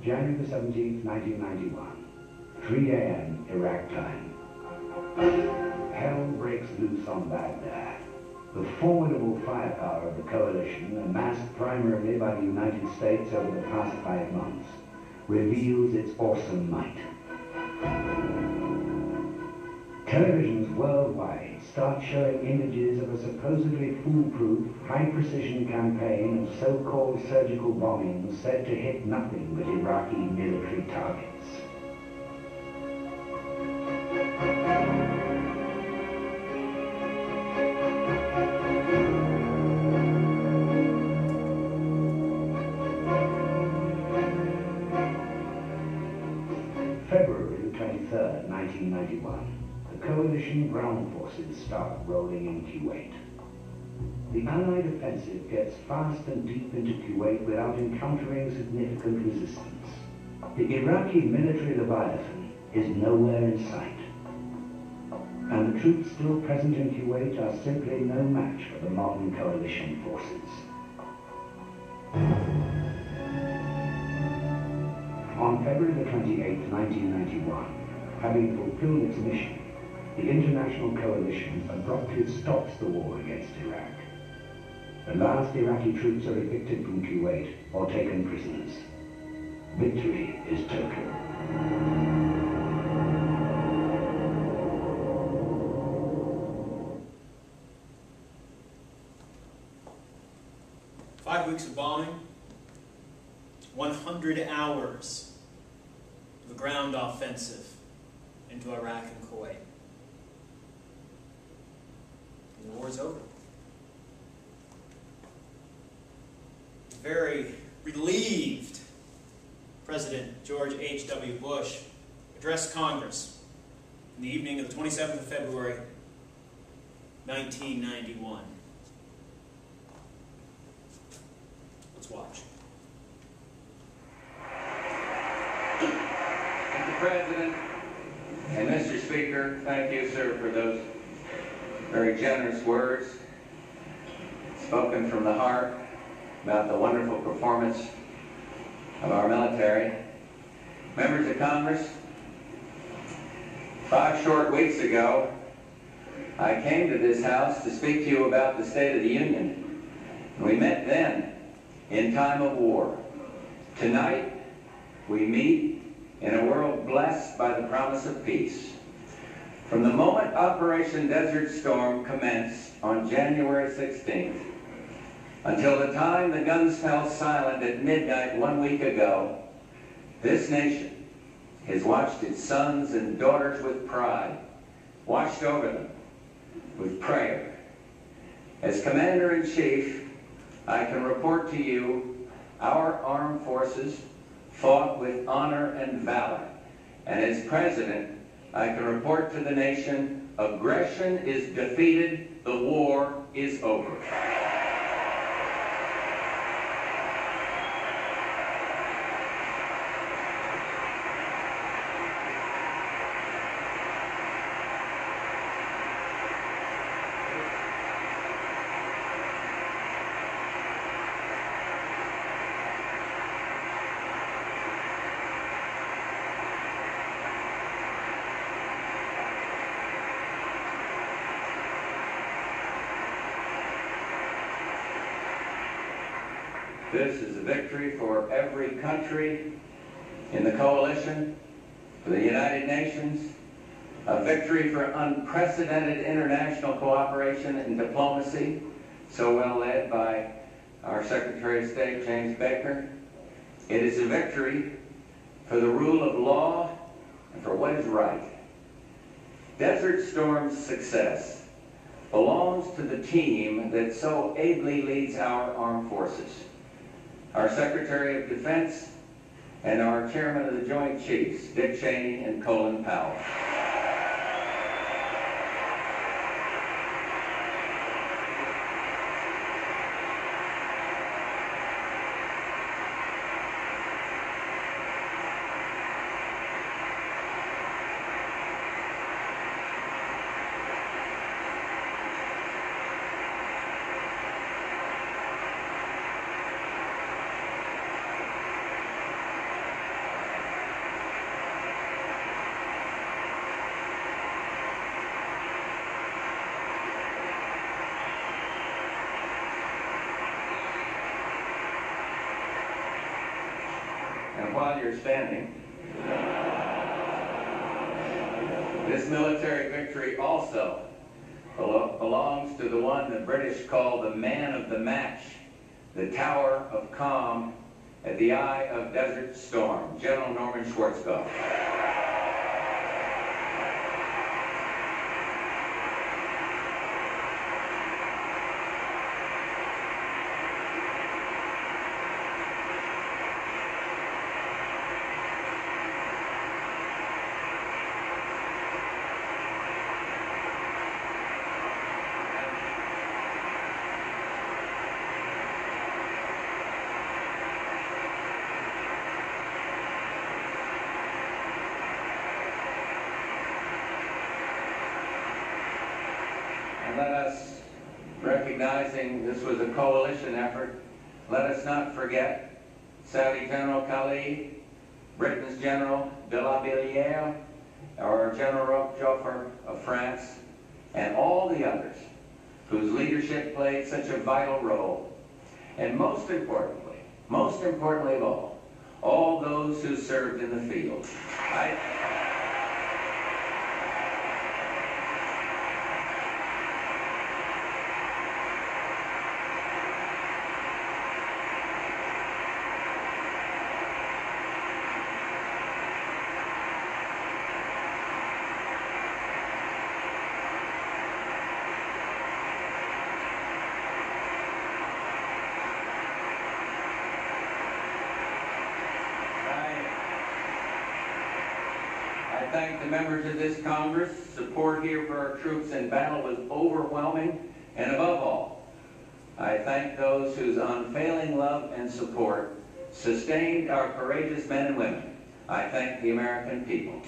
January the 17th, 1991. 3 a.m. Iraq time. Hell breaks loose on Baghdad. The formidable firepower of the coalition, amassed primarily by the United States over the past 5 months, reveals its awesome might. Televisions worldwide start showing images of a supposedly foolproof, high-precision campaign of so-called surgical bombings said to hit nothing but Iraqi military targets. February the 23rd, 1991. The coalition ground forces start rolling in Kuwait. The Allied offensive gets fast and deep into Kuwait without encountering significant resistance. The Iraqi military Leviathan is nowhere in sight. And the troops still present in Kuwait are simply no match for the modern coalition forces. On February the 28th, 1991, having fulfilled its mission, the international coalition abruptly stops the war against Iraq. The last Iraqi troops are evicted from Kuwait or taken prisoners. Victory is total. Five weeks of bombing, 100 hours of a ground offensive into Iraq and Kuwait. And the war's over. Very relieved, President George H.W. Bush addressed Congress in the evening of the 27th of February, 1991. Let's watch. Mr. President and Mr. Speaker, thank you, sir, for those very generous words spoken from the heart about the wonderful performance of our military. Members of Congress, 5 short weeks ago, I came to this House to speak to you about the State of the Union. We met then in time of war. Tonight, we meet in a world blessed by the promise of peace. From the moment Operation Desert Storm commenced on January 16th, until the time the guns fell silent at midnight 1 week ago, this nation has watched its sons and daughters with pride, watched over them with prayer. As Commander-in-Chief, I can report to you our armed forces fought with honor and valor. And as President, I can report to the nation, aggression is defeated, the war is over. This is a victory for every country in the coalition, for the United Nations, a victory for unprecedented international cooperation and diplomacy, so well led by our Secretary of State, James Baker. It is a victory for the rule of law and for what is right. Desert Storm's success belongs to the team that so ably leads our armed forces. Our Secretary of Defense and our Chairman of the Joint Chiefs, Dick Cheney and Colin Powell. And while you're standing, this military victory also belongs to the one the British call the man of the match, the Tower of Calm at the eye of Desert Storm, General Norman Schwarzkopf. And let us, recognizing this was a coalition effort, let us not forget Saudi General Khalid, Britain's General de la Villiers, our General Joffre of France, and all the others whose leadership played such a vital role. And most importantly of all those who served in the field. I thank the members of this Congress. Support here for our troops in battle was overwhelming, and above all, I thank those whose unfailing love and support sustained our courageous men and women. I thank the American people.